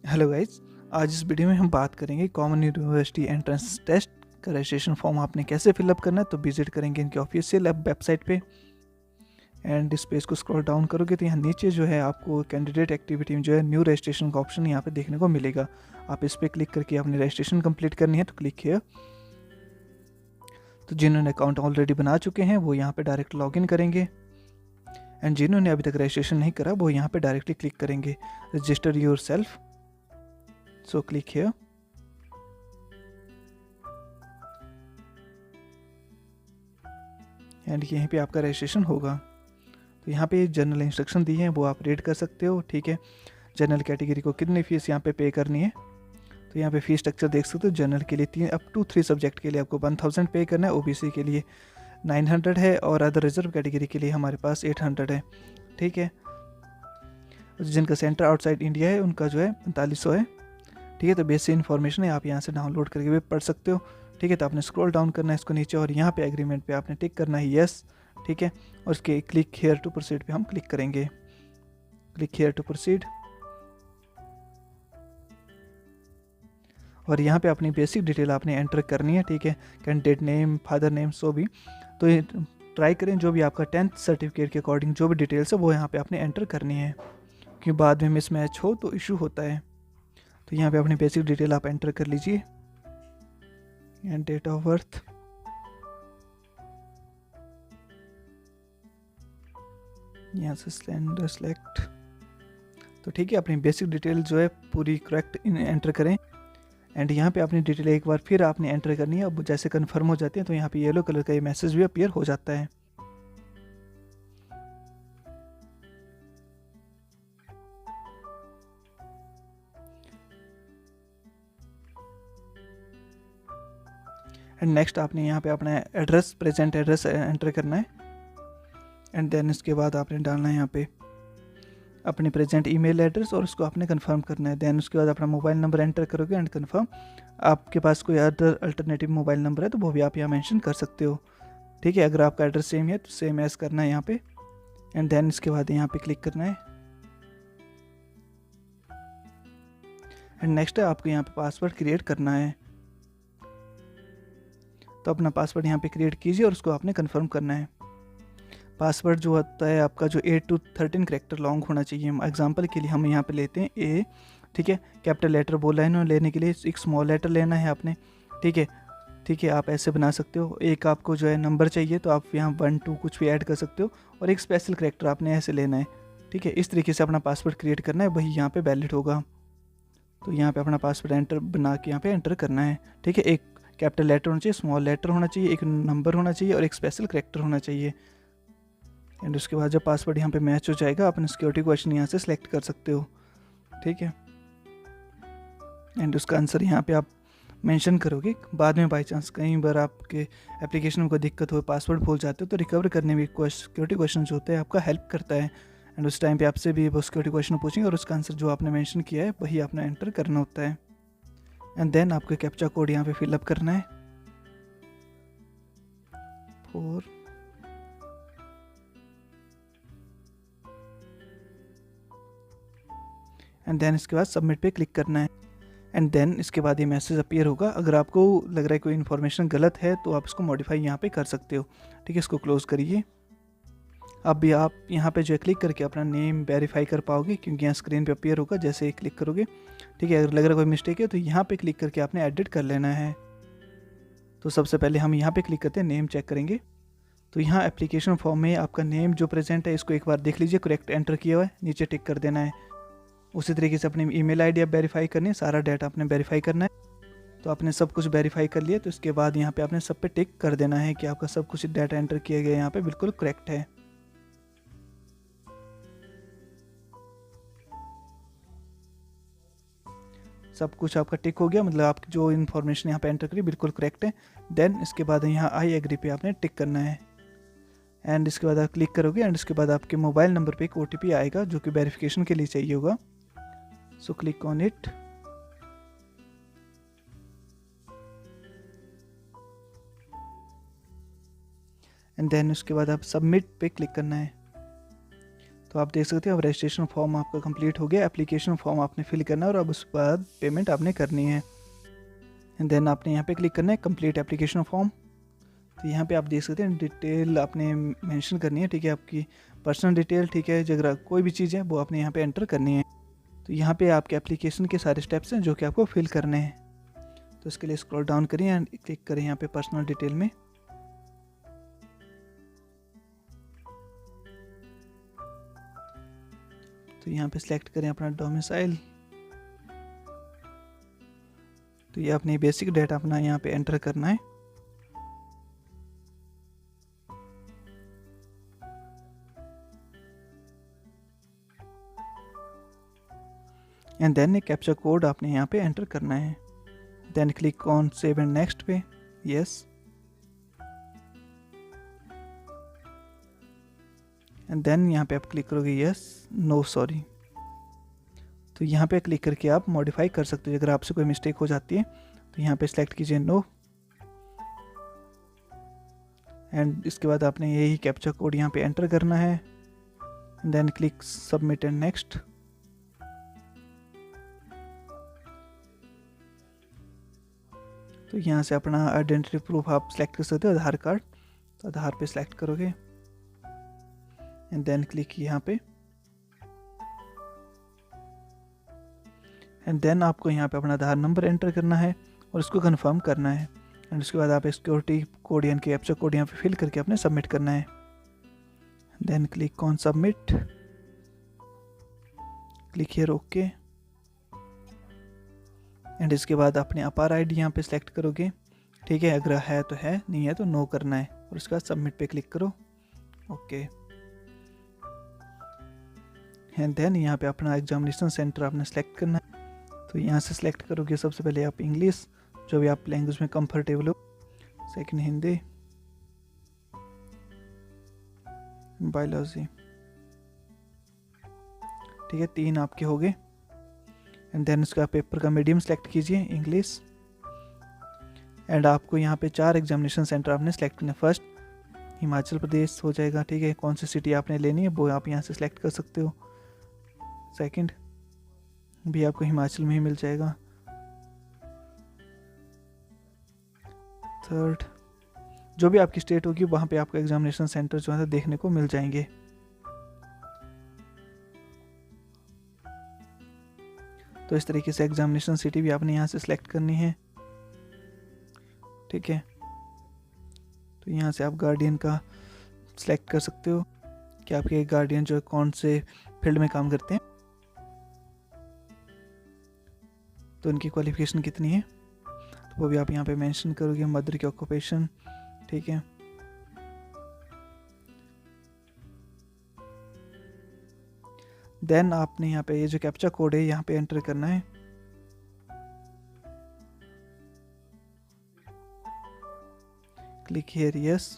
Hello guys, आज इस video में हम बात करेंगे कॉमन यूनिवर्सिटी एंट्रेंस टेस्ट का रजिस्ट्रेशन फॉर्म आपने कैसे फिलअप करना है। तो विजिट करेंगे इनके ऑफिशियल वेबसाइट पे एंड इस पेज को स्क्रॉल डाउन करोगे तो यहाँ नीचे जो है आपको कैंडिडेट एक्टिविटी में जो है न्यू रजिस्ट्रेशन का ऑप्शन यहाँ पे देखने को मिलेगा। आप इस पर क्लिक करके अपनी रजिस्ट्रेशन कंप्लीट करनी है तो क्लिक हियर। तो जिन्होंने अकाउंट ऑलरेडी बना चुके हैं वो यहाँ पे डायरेक्ट लॉगिन करेंगे एंड जिन्होंने अभी तक रजिस्ट्रेशन नहीं करा वो यहाँ पे डायरेक्टली क्लिक करेंगे register your self. So click here and यहीं पे आपका रजिस्ट्रेशन होगा। तो यहाँ पे जनरल इंस्ट्रक्शन दी हैं वो आप रीड कर सकते हो, ठीक है। जनरल कैटेगरी को कितनी फीस यहाँ पे करनी है, तो यहाँ पे फीस स्ट्रक्चर देख सकते हो। जनरल के लिए अप टू 3 सब्जेक्ट के लिए आपको 1000 पे करना है, ओबीसी के लिए 900 है और अदर रिजर्व कैटेगरी के लिए हमारे पास 800 है, ठीक है। जिनका सेंटर आउटसाइड इंडिया है उनका जो है 4500 है, ठीक है। तो बेसिक इन्फॉर्मेशन है, आप यहाँ से डाउनलोड करके भी पढ़ सकते हो, ठीक है। तो आपने स्क्रॉल डाउन करना है इसको नीचे और यहाँ पे एग्रीमेंट पे आपने टिक करना है यस, ठीक है। और उसके क्लिक हियर टू प्रोसीड पे हम क्लिक करेंगे, क्लिक हियर टू प्रोसीड। और यहाँ पे अपनी बेसिक डिटेल आपने एंटर करनी है, ठीक है। कैंडिडेट नेम, फादर नेम, सो भी। तो ट्राई करें जो भी आपका 10th सर्टिफिकेट के अकॉर्डिंग जो भी डिटेल्स है वो यहाँ पे आपने एंटर करनी है, क्योंकि बाद में मिसमैच हो तो इशू होता है। तो यहाँ पे अपनी बेसिक डिटेल आप एंटर कर लीजिए एंड डेट ऑफ बर्थ, यहाँ से सिलेंडर सेलेक्ट। तो ठीक है, अपनी बेसिक डिटेल जो है पूरी करेक्ट एंटर करें एंड यहाँ पे अपनी डिटेल एक बार फिर आपने एंटर करनी है। अब जैसे कंफर्म हो जाती है तो यहाँ पे येलो कलर का ये मैसेज भी अपीयर हो जाता है। एंड नेक्स्ट आपने यहाँ पे अपना एड्रेस, प्रेजेंट एड्रेस एंटर करना है एंड देन इसके बाद आपने डालना है यहाँ पे अपने प्रेजेंट ईमेल एड्रेस और उसको आपने कंफर्म करना है। देन उसके बाद अपना मोबाइल नंबर एंटर करोगे एंड कंफर्म। आपके पास कोई अदर अल्टरनेटिव मोबाइल नंबर है तो वो भी आप यहाँ मेंशन कर सकते हो, ठीक है। अगर आपका एड्रेस सेम है तो सेम एज करना है यहाँ पे एंड देन इसके बाद यहाँ पे क्लिक करना है एंड नेक्स्ट है आपको यहाँ पे पासवर्ड क्रिएट करना है। तो अपना पासवर्ड यहाँ पे क्रिएट कीजिए और उसको आपने कंफर्म करना है। पासवर्ड जो होता है आपका जो 8 to 13 कैरेक्टर लॉन्ग होना चाहिए। एग्जांपल के लिए हम यहाँ पे लेते हैं ए, ठीक है। कैपिटल लेटर बोला है इन्होंने लेने के लिए, एक स्मॉल लेटर लेना है आपने, ठीक है, ठीक है। आप ऐसे बना सकते हो। एक आपको जो है नंबर चाहिए तो आप यहाँ 1 2 कुछ भी ऐड कर सकते हो और एक स्पेशल कैरेक्टर आपने ऐसे लेना है, ठीक है। इस तरीके से अपना पासवर्ड क्रिएट करना है, वही यहाँ पर वैलिड होगा। तो यहाँ पर अपना पासवर्ड एंटर बना के यहाँ पर एंटर करना है, ठीक है। एक कैपिटल लेटर होना चाहिए, स्मॉल लेटर होना चाहिए, एक नंबर होना चाहिए और एक स्पेशल कैरेक्टर होना चाहिए। एंड उसके बाद जब पासवर्ड यहाँ पे मैच हो जाएगा अपने सिक्योरिटी क्वेश्चन यहाँ से सिलेक्ट कर सकते हो, ठीक है। एंड उसका आंसर यहाँ पे आप मेंशन करोगे। बाद में बाई चांस कई बार आपके एप्लीकेशन में कोई दिक्कत हो, पासवर्ड भूल जाते हो तो रिकवर करने में सिक्योरिटी क्वेश्चन जो होते हैं आपका हेल्प करता है एंड उस टाइम पे आपसे भी वो सिक्योरिटी क्वेश्चन पूछेंगे और उसका आंसर जो आपने मेंशन किया है वही आपने एंटर करना होता है। एंड देन आपको कैप्चा कोड यहाँ पे फिलअप करना है 4 एंड देन इसके बाद सबमिट पे क्लिक करना है एंड देन इसके बाद ये मैसेज अपीयर होगा। अगर आपको लग रहा है कोई इन्फॉर्मेशन गलत है तो आप इसको मॉडिफाई यहाँ पे कर सकते हो, ठीक है। इसको क्लोज करिए। अब भी आप यहाँ पे जो है क्लिक करके अपना नेम वेरीफाई कर पाओगे, क्योंकि यहाँ स्क्रीन पे अपीयर होगा जैसे ही क्लिक करोगे, ठीक है। अगर लग रहा है कोई मिस्टेक है तो यहाँ पे क्लिक करके आपने एडिट कर लेना है। तो सबसे पहले हम यहाँ पे क्लिक करते हैं, नेम चेक करेंगे। तो यहाँ एप्लीकेशन फॉर्म में आपका नेम जो प्रेजेंट है इसको एक बार देख लीजिए, करेक्ट एंटर किया हुआ है, नीचे टिक कर देना है। उसी तरीके से अपनी ईमेल आईडी आप वेरीफाई करनी है, सारा डाटा आपने वेरीफाई करना है। तो आपने सब कुछ वेरीफाई कर लिया तो इसके बाद यहाँ पे आपने सब पे टिक कर देना है कि आपका सब कुछ डाटा एंटर किया गया यहाँ पे बिल्कुल करेक्ट है। सब कुछ आपका टिक हो गया, मतलब आपकी जो इन्फॉर्मेशन यहाँ पे एंटर करी बिल्कुल करेक्ट है। देन इसके बाद यहाँ आई एग्री पे आपने टिक करना है एंड इसके बाद आप क्लिक करोगे एंड इसके बाद आपके मोबाइल नंबर पे एक OTP आएगा जो कि वेरिफिकेशन के लिए चाहिए होगा। So click on it and then उसके बाद आप सबमिट पे क्लिक करना है। तो आप देख सकते हो अब रजिस्ट्रेशन फॉर्म आपका कंप्लीट हो गया। एप्लीकेशन फॉर्म आपने फिल करना है और अब उसके बाद पेमेंट आपने करनी है। एंड देन आपने यहाँ पे क्लिक करना है कंप्लीट एप्लीकेशन फॉर्म। तो यहाँ पे आप देख सकते हैं डिटेल आपने मेंशन करनी है, ठीक है, आपकी पर्सनल डिटेल, ठीक है, जगह कोई भी चीज़ है वो आपने यहाँ पे एंटर करनी है। तो यहाँ पे आपके एप्लीकेशन के सारे स्टेप्स हैं जो कि आपको फिल करने हैं। तो इसके लिए स्क्रॉल डाउन करिए एंड क्लिक करें यहाँ पे पर्सनल डिटेल में। तो यहाँ पे सिलेक्ट करें अपना डोमिसाइल। तो ये अपनी बेसिक डेटा अपना यहाँ पे एंटर करना है। एंड देन एक कैप्चा कोड आपने यहाँ पे एंटर करना है। Then click on save and next पे, यस। एंड देन यहाँ पे आप क्लिक करोगे यस, नो, सॉरी। तो यहाँ पे क्लिक करके आप मॉडिफाई कर सकते हो। अगर आपसे कोई मिस्टेक हो जाती है तो यहाँ पे सिलेक्ट कीजिए नो। एंड इसके बाद आपने यही कैप्चा कोड यहाँ पे एंटर करना है। Then click submit and next. तो यहाँ से अपना आइडेंटिटी प्रूफ आप सिलेक्ट कर सकते हो, आधार कार्ड। तो आधार पे सिलेक्ट करोगे एंड देन क्लिक यहाँ पे। एंड देन आपको यहाँ पे अपना आधार नंबर एंटर करना है और इसको कंफर्म करना है। एंड उसके बाद आप सिक्योरिटी कोड यानी कि कैप्चा कोड यहाँ पे फिल करके अपने सबमिट करना है। Then click on submit, click here okay. And इसके बाद अपने अपार आईडी यहाँ पे सिलेक्ट करोगे, ठीक है, अगर है तो है, नहीं है तो नो करना है। और उसके बाद सबमिट पे क्लिक करो, ओके। एंड देन यहाँ पे अपना एग्जामिनेशन सेंटर आपने सेलेक्ट करना है। तो यहाँ से सिलेक्ट करोगे सबसे पहले आप इंग्लिश, जो भी आप लैंग्वेज में कंफर्टेबल हो। सेकंड हिंदी, बायोलॉजी, ठीक है, 3 आपके हो गए। एंड देन उसका पेपर का मीडियम सेलेक्ट कीजिए, इंग्लिश। एंड आपको यहाँ पे 4 एग्जामिनेशन सेंटर आपने सेलेक्ट करना है। फर्स्ट हिमाचल प्रदेश हो जाएगा, ठीक है, कौन सी सिटी आपने लेनी है वो आप यहाँ से सिलेक्ट कर सकते हो। सेकंड भी आपको हिमाचल में ही मिल जाएगा। थर्ड, जो भी आपकी स्टेट होगी वहाँ पे आपको एग्जामिनेशन सेंटर जो है देखने को मिल जाएंगे। तो इस तरीके से एग्जामिनेशन सिटी भी आपने यहाँ से सिलेक्ट करनी है, ठीक है। तो यहाँ से आप गार्डियन का सिलेक्ट कर सकते हो कि आपके गार्डियन जो है कौन से फील्ड में काम करते हैं, तो उनकी क्वालिफिकेशन कितनी है, तो वो भी आप यहाँ पे मेंशन करोगे। मदर की ऑक्यूपेशन, ठीक है। देन आपने यहाँ पे ये जो कैप्चा कोड है यहाँ पे एंटर करना है। Click here yes.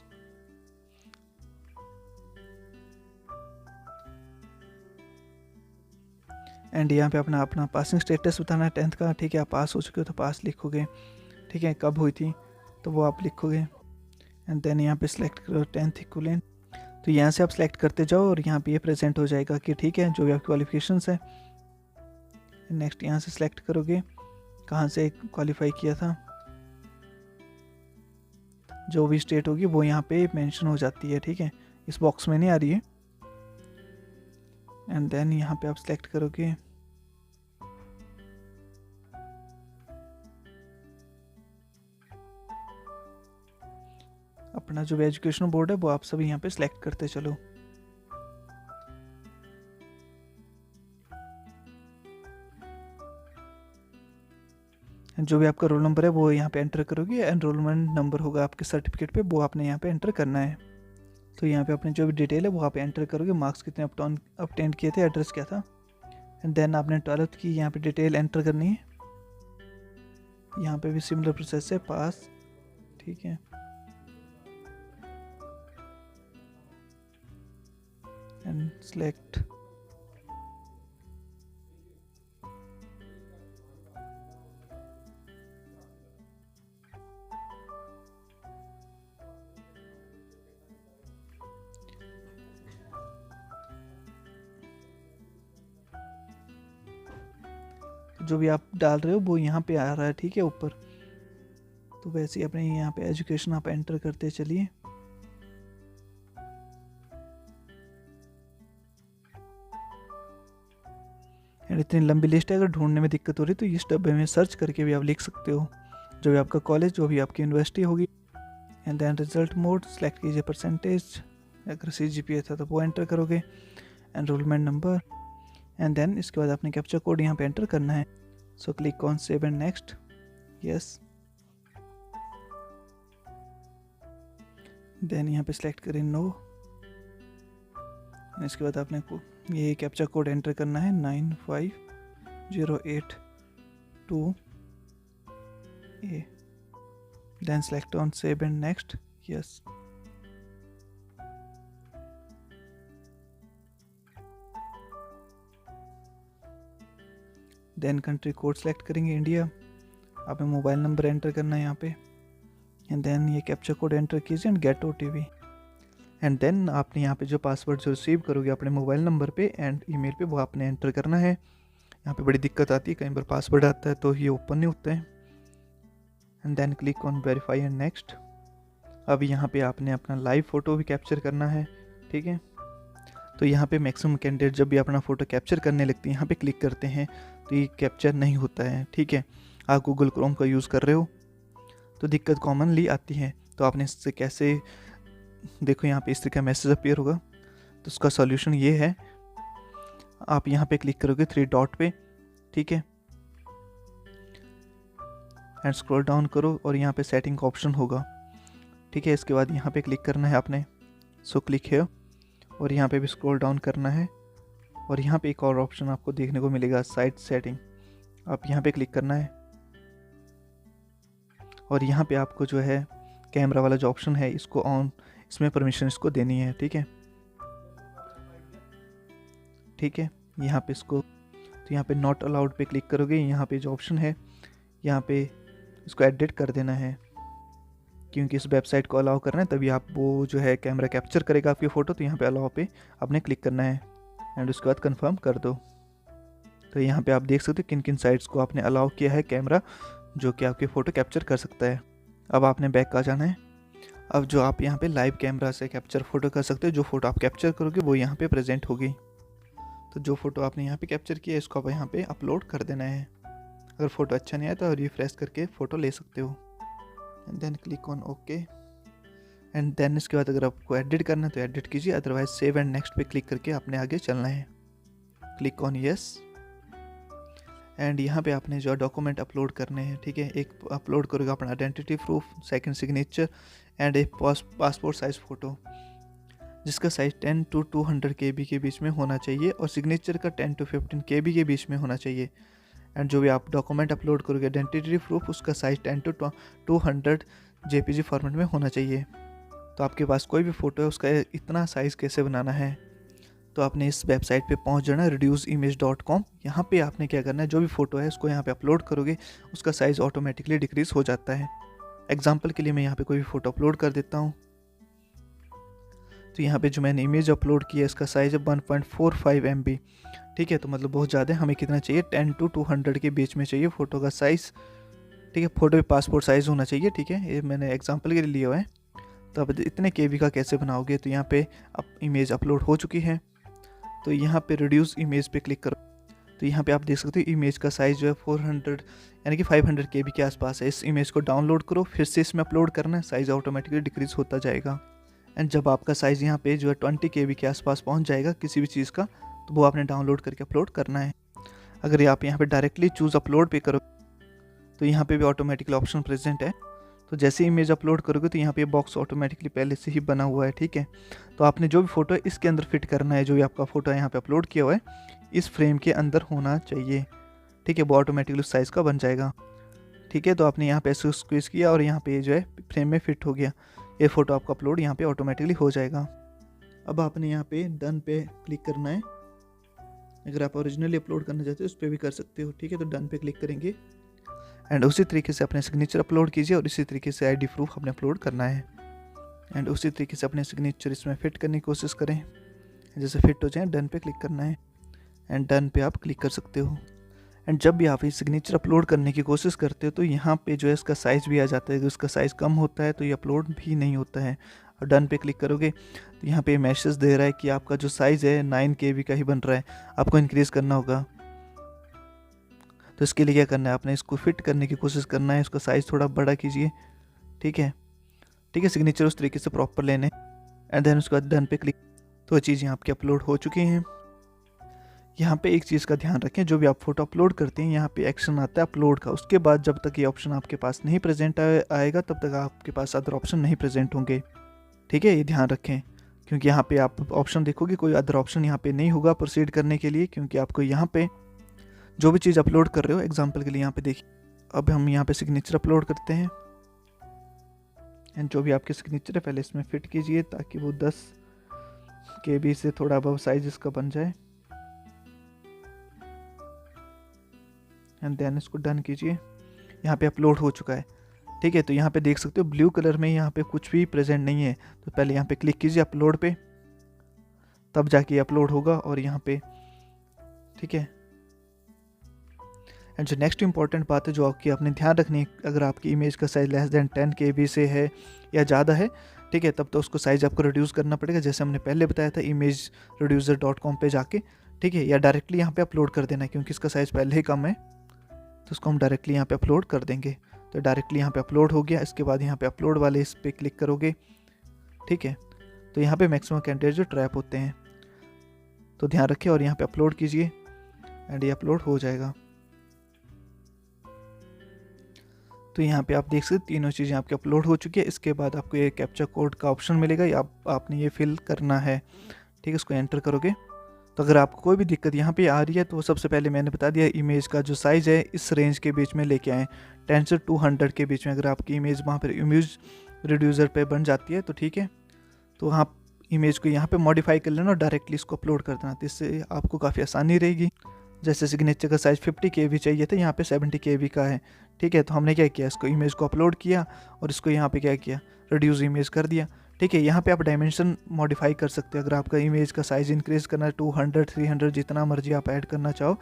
एंड यहाँ पे अपना अपना पासिंग स्टेटस बताना है 10th का, ठीक है। आप पास हो चुके हो तो पास लिखोगे, ठीक है। कब हुई थी तो वो आप लिखोगे। एंड देन यहाँ पे सिलेक्ट करो 10th इक्विवेलेंट। तो यहाँ से आप सिलेक्ट करते जाओ और यहाँ पे ये प्रेजेंट हो जाएगा कि ठीक है जो भी आपकी क्वालिफिकेशंस है। नेक्स्ट यहाँ से सिलेक्ट करोगे कहाँ से क्वालिफाई किया था, जो भी स्टेट होगी वो यहाँ पे मेंशन हो जाती है, ठीक है, इस बॉक्स में नहीं आ रही है। एंड देन यहाँ पे आप सिलेक्ट करोगे अपना जो भी एजुकेशन बोर्ड है वो आप सभी यहाँ पे सिलेक्ट करते चलो। जो भी आपका रोल नंबर है वो यहाँ पे एंटर करोगे। एनरोलमेंट नंबर होगा आपके सर्टिफिकेट पे, वो आपने यहाँ पे एंटर करना है। तो यहाँ पे अपने जो भी डिटेल है वो आप एंटर करोगे। मार्क्स कितने अपटेन किए थे, एड्रेस क्या था। एंड देन आपने 12th की यहाँ पे डिटेल एंटर करनी है। यहाँ पे भी सिमिलर प्रोसेस है, पास, ठीक है। And select. जो भी आप डाल रहे हो वो यहाँ पे आ रहा है, ठीक है, ऊपर। तो वैसे ही अपने यहाँ पे एजुकेशन आप एंटर करते चलिए। एंड इतनी लंबी लिस्ट है, अगर ढूंढने में दिक्कत हो रही तो इस डब्बे में सर्च करके भी आप लिख सकते हो, जो भी आपका कॉलेज, जो भी आपकी यूनिवर्सिटी होगी। And then result mode select कीजिए, परसेंटेज, अगर CGPA था तो वो एंटर करोगे, एनरोलमेंट नंबर। एंड देन इसके बाद आपने कैप्चा कोड यहाँ पे एंटर करना है। So click on save and next, yes. Then यहाँ पे सिलेक्ट करें नो। इसके बाद आपने को ये कैप्चा कोड एंटर करना है 95082A। Then select on save and next, yes. Then country code select करेंगे इंडिया। आपने मोबाइल नंबर एंटर करना है यहाँ पे। एंड देन ये कैप्चा कोड एंटर कीजिए and get OTP। And then आपने यहाँ पे जो पासवर्ड जो रिसीव करोगे अपने मोबाइल नंबर पे एंड ईमेल पे, वो आपने एंटर करना है। यहाँ पे बड़ी दिक्कत आती है, कई बार पासवर्ड आता है तो ये ओपन नहीं होता है। And then click on verify and next. अब यहाँ पे आपने अपना लाइव फ़ोटो भी कैप्चर करना है, ठीक है। तो यहाँ पे मैक्सिमम कैंडिडेट जब भी अपना फ़ोटो कैप्चर करने लगते हैं, यहाँ पे क्लिक करते हैं तो ये कैप्चर नहीं होता है, ठीक है। आप गूगल क्रोम का यूज़ कर रहे हो तो दिक्कत कॉमनली आती है। तो आपने इससे कैसे, देखो यहाँ पे इस तरह का मैसेज अपीयर होगा। तो उसका सॉल्यूशन ये है, आप यहाँ पे क्लिक करोगे 3 डॉट पे, ठीक है, एंड स्क्रॉल डाउन करो और यहाँ पे सेटिंग का ऑप्शन होगा, ठीक है। इसके बाद यहाँ पे क्लिक करना है आपने, सो क्लिक है, और यहाँ पे भी स्क्रॉल डाउन करना है। और यहाँ पे एक और ऑप्शन आपको देखने को मिलेगा, साइट सेटिंग। आप यहाँ पे क्लिक करना है और यहाँ पे आपको जो है कैमरा वाला जो ऑप्शन है इसको ऑन, इसमें परमिशन इसको देनी है, ठीक है, ठीक है। यहाँ पे इसको, तो यहाँ पे नॉट अलाउड पे क्लिक करोगे, यहाँ पे जो ऑप्शन है यहाँ पे इसको एडिट कर देना है, क्योंकि इस वेबसाइट को अलाउ करना है तभी आप वो जो है कैमरा कैप्चर करेगा आपकी फ़ोटो। तो यहाँ पे अलाउ पे आपने क्लिक करना है एंड उसके बाद कंफर्म कर दो। तो यहाँ पे आप देख सकते हो किन किन साइट्स को आपने अलाउ किया है कैमरा, जो कि आपकी फ़ोटो कैप्चर कर सकता है। अब आपने बैक आ जाना है। अब जो आप यहाँ पे लाइव कैमरा से कैप्चर फ़ोटो कर सकते हो, जो फ़ोटो आप कैप्चर करोगे वो यहाँ पे प्रेजेंट होगी। तो जो फ़ोटो आपने यहाँ पे कैप्चर किया है इसको आप यहाँ पे अपलोड कर देना है। अगर फ़ोटो अच्छा नहीं आया तो रिफ्रेश करके फ़ोटो ले सकते हो। And then click on okay. And then इसके बाद अगर आपको एडिट करना है तो एडिट कीजिए, अदरवाइज सेव एंड नेक्स्ट पे क्लिक करके आपने आगे चलना है। Click on yes. एंड यहाँ पे आपने जो डॉक्यूमेंट अपलोड करने हैं, ठीक है, एक अपलोड करोगे अपना identity proof, second signature and एक पासपोर्ट साइज़ फ़ोटो, जिसका साइज़ 10 to 200 KB के बीच में होना चाहिए और सिग्नेचर का 10 to 15 KB के बीच में होना चाहिए। एंड जो भी आप डॉक्यूमेंट अपलोड करोगे आइडेंटिटी प्रूफ, उसका साइज़ 10 to 200 JPG फॉर्मेट में होना चाहिए। तो आपके पास कोई भी फ़ोटो है उसका इतना साइज़ कैसे बनाना है, तो आपने इस वेबसाइट पे पहुंच जाना है reduceimage.com। यहाँ पे आपने क्या करना है, जो भी फ़ोटो है उसको यहाँ पे अपलोड करोगे, उसका साइज़ ऑटोमेटिकली डिक्रीज़ हो जाता है। एग्जांपल के लिए मैं यहाँ पे कोई भी फ़ोटो अपलोड कर देता हूँ। तो यहाँ पे जो मैंने इमेज अपलोड की है इसका साइज़ है 1.45 MB, ठीक है। तो मतलब बहुत ज़्यादा है, हमें कितना चाहिए, 10 to 200 के बीच में चाहिए फ़ोटो का साइज़, ठीक है। फ़ोटो पे पासपोर्ट साइज़ होना चाहिए, ठीक है। ये मैंने एग्जाम्पल के लिए लिया हुआ है। तो अब इतने KB का कैसे बनाओगे, तो यहाँ पे अब इमेज अपलोड हो चुकी है। तो यहाँ पे रिड्यूस इमेज पे क्लिक करो। तो यहाँ पे आप देख सकते हो इमेज का साइज़ जो है 400 यानी कि 500 KB के आसपास है। इस इमेज को डाउनलोड करो, फिर से इसमें अपलोड करना है, साइज़ ऑटोमेटिकली डिक्रीज़ होता जाएगा। एंड जब आपका साइज़ यहाँ पे जो है 20 KB के आसपास पहुँच जाएगा किसी भी चीज़ का, तो वो आपने डाउनलोड करके अपलोड करना है। अगर आप यहाँ पे डायरेक्टली चूज़ अपलोड पे करो तो यहाँ पे भी ऑटोमेटिकली ऑप्शन प्रेजेंट है। तो जैसे इमेज अपलोड करोगे तो यहाँ पे बॉक्स ऑटोमेटिकली पहले से ही बना हुआ है, ठीक है। तो आपने जो भी फ़ोटो है इसके अंदर फिट करना है, जो भी आपका फ़ोटो है यहाँ पे अपलोड किया हुआ है इस फ्रेम के अंदर होना चाहिए, ठीक है। वो ऑटोमेटिकली उस साइज़ का बन जाएगा, ठीक है। तो आपने यहाँ पे ऐसे स्क्वीज़ किया और यहाँ पे जो है फ्रेम में फिट हो गया, ये फ़ोटो आपका अपलोड यहाँ पे ऑटोमेटिकली हो जाएगा। अब आपने यहाँ पे डन पे क्लिक करना है। अगर आप ओरिजिनली अपलोड करना चाहते हो उस पर भी कर सकते हो, ठीक है। तो डन पे क्लिक करेंगे एंड उसी तरीके से अपने सिग्नेचर अपलोड कीजिए और इसी तरीके से ID प्रूफ अपने अपलोड करना है। एंड उसी तरीके से अपने सिग्नेचर इसमें फिट करने की कोशिश करें, जैसे फिट हो जाए डन पे क्लिक करना है एंड डन पे आप क्लिक कर सकते हो। एंड जब भी आप ये सिग्नेचर अपलोड करने की कोशिश करते हो तो यहाँ पे जो है इसका साइज़ भी आ जाता है। इसका साइज़ कम होता है तो ये अपलोड भी नहीं होता है। और डन पे क्लिक करोगे तो यहाँ पे मैसेज दे रहा है कि आपका जो साइज़ है 9 KB का ही बन रहा है, आपको इंक्रीज़ करना होगा। तो इसके लिए क्या करना है, आपने इसको फिट करने की कोशिश करना है, इसका साइज़ थोड़ा बड़ा कीजिए। ठीक है, ठीक है, सिग्नेचर उस तरीके से प्रॉपर लेने एंड देन उसके बाद डन पे क्लिक। तो चीज़ें आपकी अपलोड हो चुकी हैं। यहाँ पे एक चीज़ का ध्यान रखें, जो भी आप फोटो अपलोड करते हैं यहाँ पे एक्शन आता है अपलोड का। उसके बाद जब तक ये ऑप्शन आपके पास नहीं प्रेजेंट आएगा तब तक आपके पास अदर ऑप्शन नहीं प्रेजेंट होंगे। ठीक है, ये ध्यान रखें, क्योंकि यहाँ पे आप ऑप्शन देखोगे कोई अदर ऑप्शन यहाँ पे नहीं होगा प्रोसीड करने के लिए, क्योंकि आपको यहाँ पे जो भी चीज़ अपलोड कर रहे हो, एग्जाम्पल के लिए यहाँ पे देखिए, अब हम यहाँ पे सिग्नेचर अपलोड करते हैं एंड जो भी आपके सिग्नेचर है पहले इसमें फिट कीजिए ताकि वो 10 KB से थोड़ा अबव साइज इसका बन जाए एंड देन इसको डन कीजिए। यहाँ पे अपलोड हो चुका है। ठीक है, तो यहाँ पे देख सकते हो ब्लू कलर में यहाँ पे कुछ भी प्रेजेंट नहीं है, तो पहले यहाँ पे क्लिक कीजिए अपलोड पे, तब जाके अपलोड होगा और यहाँ पे। ठीक है, एंड जो नेक्स्ट इंपॉर्टेंट बात है जो आपकी आपने ध्यान रखनी है, अगर आपकी इमेज का साइज़ लेस देन 10 KB से है या ज़्यादा है, ठीक है, तब तो उसको साइज़ आपको रिड्यूस करना पड़ेगा, जैसे हमने पहले बताया था imagereducer.com पे जाके। ठीक है, या डायरेक्टली यहाँ पे अपलोड कर देना है, क्योंकि इसका साइज़ पहले ही कम है तो उसको हम डायरेक्टली यहाँ पे अपलोड कर देंगे। तो डायरेक्टली यहाँ पे अपलोड हो गया। इसके बाद यहाँ पे अपलोड वाले इस पर क्लिक करोगे। ठीक है, तो यहाँ पे मैक्सिमम कैंडिडेट जो ट्रैप होते हैं, तो ध्यान रखें और यहाँ पे अपलोड कीजिए एंड ये अपलोड हो जाएगा। तो यहाँ पे आप देख सकते तीनों चीज़ें आपकी अपलोड हो चुकी है। इसके बाद आपको ये कैप्चा कोड का ऑप्शन मिलेगा, या आपने ये फिल करना है। ठीक है, इसको एंटर करोगे तो अगर आपको कोई भी दिक्कत यहाँ पे आ रही है तो सबसे पहले मैंने बता दिया, इमेज का जो साइज़ है इस रेंज के बीच में लेके आएँ, 10 से 200 के बीच में। अगर आपकी इमेज वहाँ पर इमेज रिड्यूसर पे बन जाती है तो ठीक है, तो आप इमेज को यहाँ पे मॉडिफाई कर लेना और डायरेक्टली इसको अपलोड कर देना, तो इससे आपको काफ़ी आसानी रहेगी। जैसे सिग्नेचर का साइज़ 50 KB चाहिए था, यहाँ पे 70 KB का है। ठीक है, तो हमने क्या किया, इसको इमेज को अपलोड किया और इसको यहाँ पे क्या किया, रिड्यूस इमेज कर दिया। ठीक है, यहाँ पे आप डायमेंशन मॉडिफाई कर सकते हैं। अगर आपका इमेज का साइज़ इंक्रीज़ करना है 200, 300, जितना मर्जी आप ऐड करना चाहो,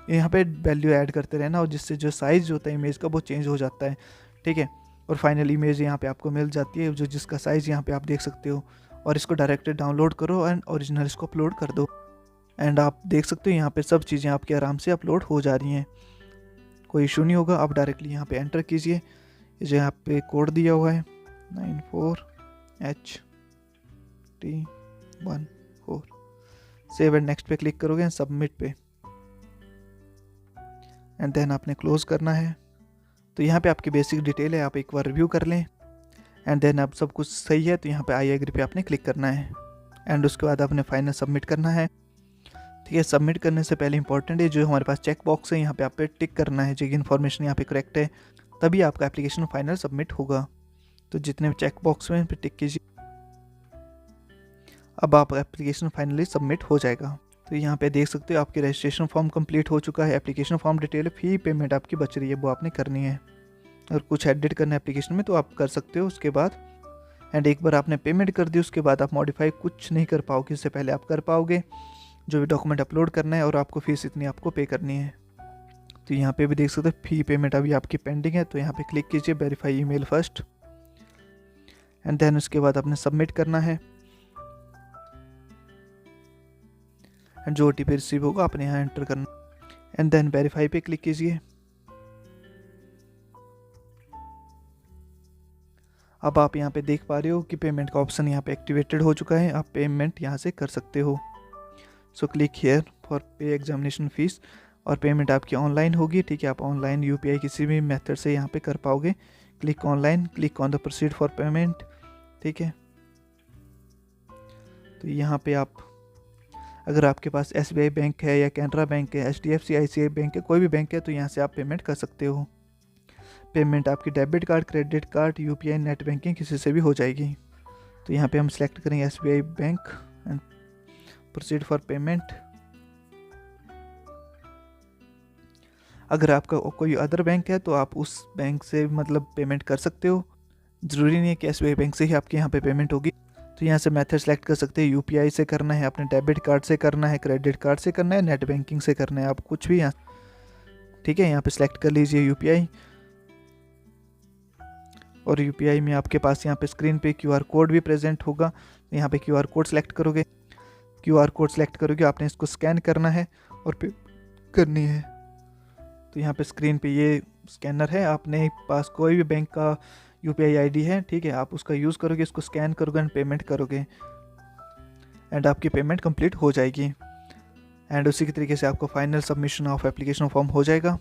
यहाँ पे वैल्यू ऐड करते रहना, और जिससे जो साइज़ होता है इमेज का वो चेंज हो जाता है। ठीक है, और फाइनल इमेज यहाँ पे आपको मिल जाती है, जो जिसका साइज़ यहाँ पे आप देख सकते हो, और इसको डायरेक्ट डाउनलोड करो एंड ओरिजिनल इसको अपलोड कर दो। एंड आप देख सकते हो यहाँ पे सब चीज़ें आपके आराम से अपलोड हो जा रही हैं, कोई इशू नहीं होगा। आप डायरेक्टली यहाँ पे एंटर कीजिए, जो यहाँ पे कोड दिया हुआ है 94HT14, सेव एंड नेक्स्ट पे क्लिक करोगे, सबमिट पे, एंड देन आपने क्लोज करना है। तो यहाँ पे आपकी बेसिक डिटेल है, आप एक बार रिव्यू कर लें एंड देन आप सब कुछ सही है तो यहाँ पे आई एग्री पे आपने क्लिक करना है एंड उसके बाद आपने फाइनल सबमिट करना है। ठीक है, सबमिट करने से पहले इंपॉर्टेंट है जो हमारे पास चेक बॉक्स है, यहाँ पे आप पे टिक करना है, जो इन्फॉर्मेशन यहाँ पे करेक्ट है, तभी आपका एप्लीकेशन फाइनल सबमिट होगा। तो जितने चेक बॉक्स में पे टिक कीजिए, अब आप एप्लीकेशन फाइनली सबमिट हो जाएगा। तो यहाँ पे देख सकते हो आपकी रजिस्ट्रेशन फॉर्म कंप्लीट हो चुका है, application form detail, fee payment आपकी बच रही है, वो आपने करनी है, और कुछ एडिट करना है एप्लीकेशन में तो आप कर सकते हो उसके बाद। एंड एक बार आपने पेमेंट कर दी उसके बाद आप मॉडिफाई कुछ नहीं कर पाओगे, इससे पहले आप कर पाओगे जो भी डॉक्यूमेंट अपलोड करना है, और आपको फीस इतनी आपको पे करनी है। तो यहाँ पे भी देख सकते हो फी पेमेंट अभी आपकी पेंडिंग है, तो यहाँ पे क्लिक कीजिए verify email first, and then उसके बाद आपने सबमिट करना है, एंड जो OTP रिसीव होगा आपने यहाँ एंटर करना, एंड देन वेरीफाई पे क्लिक कीजिए। अब आप यहाँ पे देख पा रहे हो कि पेमेंट का ऑप्शन यहाँ पे एक्टिवेटेड हो चुका है, आप पेमेंट यहाँ से कर सकते हो। सो क्लिक हियर फॉर पे एग्जामिनेशन फीस, और पेमेंट आपकी ऑनलाइन होगी। ठीक है, आप ऑनलाइन UPI किसी भी मेथड से यहाँ पे कर पाओगे। Click online, click on the proceed for payment. ठीक है, तो यहाँ पे आप अगर आपके पास SBI बैंक है या कैनरा बैंक है, HDFC ICICI बैंक है, कोई भी बैंक है, तो यहाँ से आप पेमेंट कर सकते हो। पेमेंट आपकी debit card, credit card, UPI, net banking किसी से भी हो जाएगी। तो यहाँ पे हम सेलेक्ट करेंगे SBI bank and proceed for payment. अगर आपका कोई अदर बैंक है तो आप उस बैंक से मतलब पेमेंट कर सकते हो, ज़रूरी नहीं है कि SBI बैंक से ही आपके यहाँ पे पेमेंट होगी। तो यहाँ से मेथड सेलेक्ट कर सकते हैं, UPI से करना है, अपने डेबिट कार्ड से करना है, क्रेडिट कार्ड से करना है, नेट बैंकिंग से करना है, आप कुछ भी यहाँ ठीक है, यहाँ पे सिलेक्ट कर लीजिए यूपीआई, और यूपीआई में आपके पास यहाँ पे स्क्रीन पे क्यूआर कोड भी प्रेजेंट होगा। यहाँ पे क्यूआर कोड सेलेक्ट करोगे, क्यूआर कोड सेलेक्ट करोगे, आपने इसको स्कैन करना है और पे करनी है। तो यहाँ पे स्क्रीन पे ये स्कैनर है, आपने पास कोई भी बैंक का यूपीआई आईडी है, ठीक है, आप उसका यूज़ करोगे, इसको स्कैन करोगे एंड पेमेंट करोगे एंड आपकी पेमेंट कंप्लीट हो जाएगी। एंड उसी के तरीके से आपको final submission of application form हो जाएगा।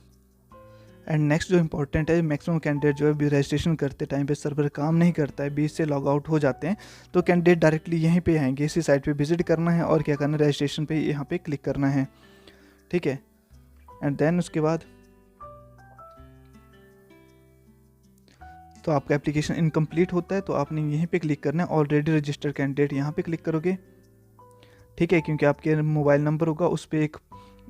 एंड नेक्स्ट जो इंपॉर्टेंट है, मैक्सिमम कैंडिडेट जो है रजिस्ट्रेशन करते टाइम पे सर्वर काम नहीं करता है, बीच से लॉग आउट हो जाते हैं, तो कैंडिडेट डायरेक्टली यहीं पे आएंगे, इसी साइट पे विजिट करना है और क्या करना है, रजिस्ट्रेशन पे यहाँ पे क्लिक करना है, ठीक है। एंड देन उसके बाद तो आपका एप्लीकेशन इनकम्प्लीट होता है, तो आपने यहीं पे क्लिक करना है, ऑलरेडी रजिस्टर्ड कैंडिडेट यहाँ पे क्लिक करोगे, ठीक है, क्योंकि आपके मोबाइल नंबर होगा उस पर एक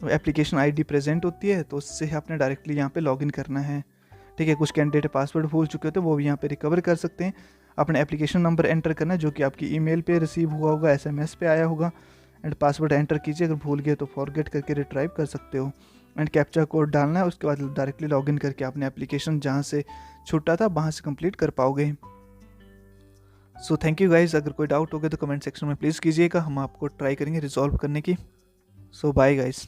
एप्लीकेशन आईडी प्रेजेंट होती है, तो उससे आपने डायरेक्टली यहाँ पे लॉगिन करना है, ठीक है। कुछ कैंडिडेट पासवर्ड भूल चुके होते हैं, वो भी यहाँ पे रिकवर कर सकते हैं। अपने एप्लीकेशन नंबर एंटर करना है जो कि आपकी ईमेल पे रिसीव हुआ होगा, एसएमएस पे आया होगा, एंड पासवर्ड एंटर कीजिए, अगर भूल गए तो फॉरगेट करके रिट्राइव कर सकते हो, एंड कैप्चा कोड डालना है, उसके बाद डायरेक्टली लॉगिन करके आपने एप्लीकेशन जहाँ से छूटा था वहाँ से कंप्लीट कर पाओगे। सो थैंक यू गाइज, अगर कोई डाउट हो गया तो कमेंट सेक्शन में प्लीज़ कीजिएगा, हम आपको ट्राई करेंगे रिजॉल्व करने की। सो बाय गाइज।